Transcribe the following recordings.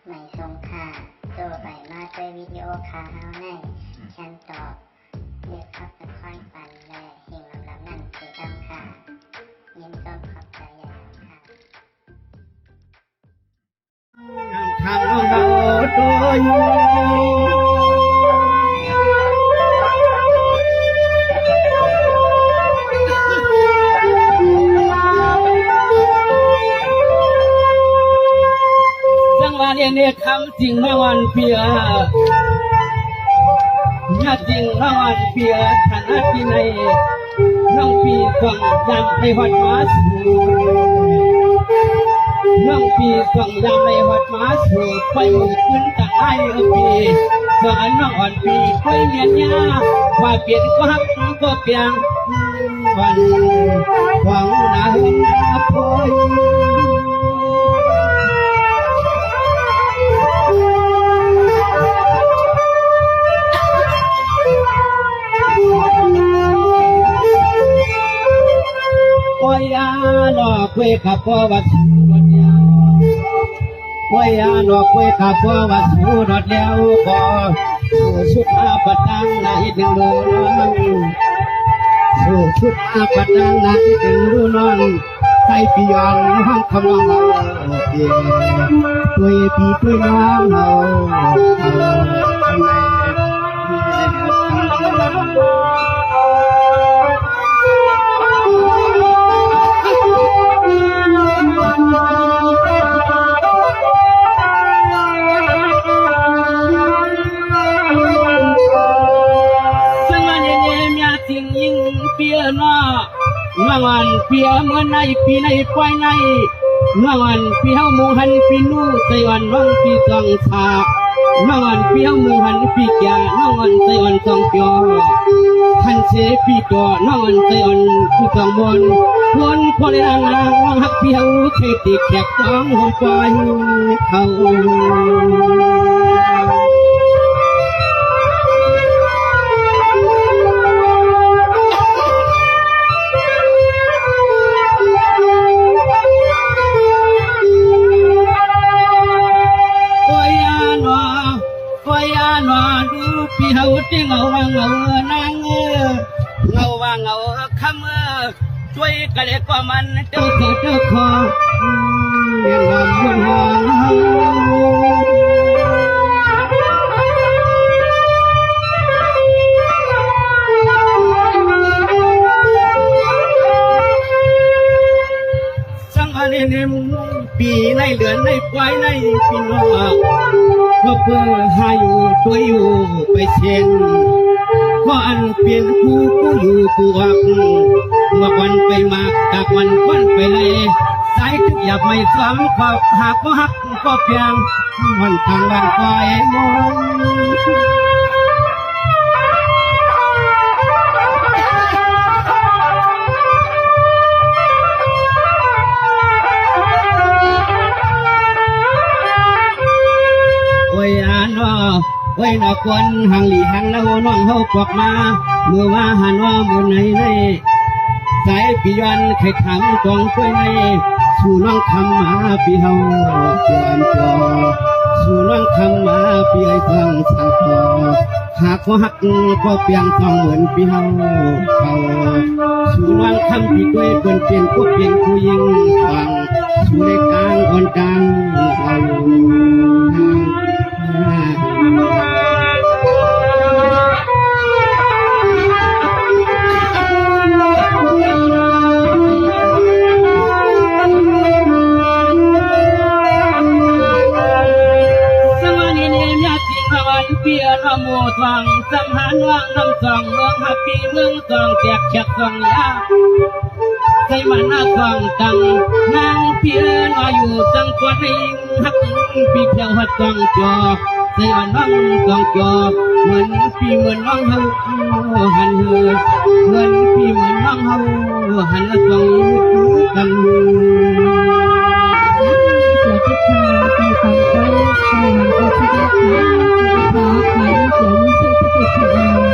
ไม่ทรงค่าตัวใบมาด้วยวิดีโอคาเฮาในฉันตอบเลือกขับนครปันและเฮงลำนั่นคือดำค่ะยินต้นขอบใจใหญ่ค่ะทางเราโดยจังหวะเรียนเนี่ยคำจริงมาวันเปียญาจริงมาวันเปียฐานะที่ในน้องปีส่งยำในหอดมาสู่น้องปีส่งยำในหอดมาสู่ไปหมุนขึ้นต่างไอ้ปีสอนน้องอ่อนปีค่อยเงียนยาว่าเปลี่ยนก็ฮักก็เปลี่ยนวันหวังหน้าเฮือนหน้าพอยยาหลอกเวกับพ่อวัดสูดยาหลอกเวกับพ่อวัดสูดแล้วก็สู้ชุดอาปัดดังในดึงดูนอนสู้ชุดอาปัดดังในดึงดูนอนใส่ปียอนห้องคำร้องเราเปียด้วยปีด้วยน้องเราทำไมเมื่อวันเปียเมื่อในปีในควายในเมื่อวันเปียหมูหันปีนู่ใจวันวังปีสองสาเมื่อวันเปียหมูหันปีแก่เมื่อวันใจวันสองเปียวทันเสปีตัวเมื่อวันใจวันปีสองบนวนพอได้ร่างร่างวังหักเปียวเคยติดแขกต้องหัวปล่อยเขาดูพี่เฮาที่เงาว่างเงานางเงาว่างเงาคำช่วยกันเลยกว่ามันเจ้าเจ้าคอเรียนลำบนหางสังหารในปีในเดือนในควายในปีนอกก็เพื่อหาอยู่ตัวอยู่ไปเช่นก็อันเปลี่ยนผู้อยู่ผู้หักวันไปมากจากวันไปเลยสายทุกอย่าไม่ซ้ำขอบหากก็หักก็เพียงวันทางวันคอยมองไว้นอกวนหางหลีหางแล้วน้องเฮาปอกมาเมื่อว่าหันว่ามือไหนในสายปีวันใครทำกองกล้วยในสู่น้องคำมาปีเฮาเปลี่ยนจอสู่น้องคำมาปีไอ้ฟังสังคอหากว่าหักก็เปลี่ยนทองเหมือนปีเฮาเขาสู่น้องคำปีด้วยเปลี่ยนก็เปลี่ยนผู้ยิงฟังสู่ในกลางอ่อนกลางเราเปียนโมทองสัมหันว่างน้ำสองเมืองฮับปีเมืองสองแจกแจกสองยาใส่มันหน้าสองตังนางเปียนอยู่จังกวดให้ฮักปีเที่ยวหัดสองจอใส่มันน้องสองจอเหมือนปีเหมือนน้องเฮาหันเหือเหมือนปีเหมือนน้องเฮาหันละสองกันสวัสดีค่ะไปฟังกันไปหาผู้ที่ได้ขอขายเสียงเพื่อที่จะทำ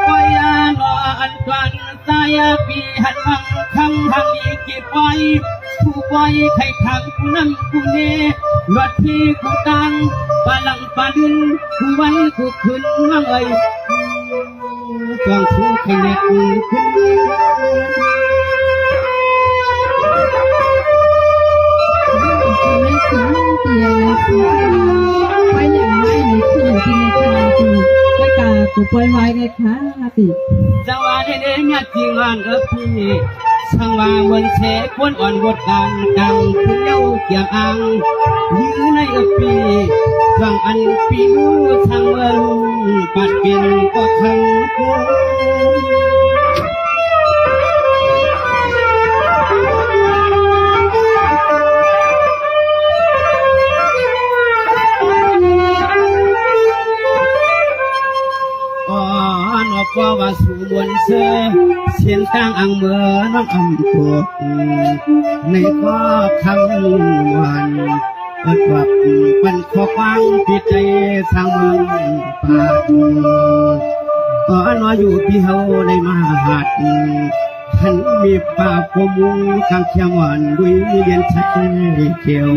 วายานอันกวันสาย ปีหันวังคำหังอีกเก็บไว้ผู้ไว้ใครทางผู้นั่งผู้เนรถที่กูตังปาลังปาดินกูไว้กูขึ้นมั่งเอ้ยจองผู้ใครเน็ตขึ้นไม่ถึงเตียไปอย่างไรในที่อยู่ที่ในคาติก็กากูปล่อยไว้ในคาติ จังหวะเด่นๆงัดจริงอ่อนพี่ช่างว่าวันเสกวนอ่อนบทดังเที่ยวเกี่ยงอังยื้อในปีฟังอันปีนู้ช่างเมืองปัดเปลี่ยนก็คำพูก็ว่าสู่บนเสื้อเสียงตั้งอังเมื่อน้องอำปวดในข้อคำวันวับเป็นข้อฟังพิใจสร้างเมืองป่าก็น้อยอยู่ที่เฮาในมหาดฉันมีป่าพมุงกางเขียวหวานดุยเย็นชัดเขียว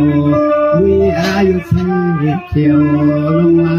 ดุยอายุเขียวลงมา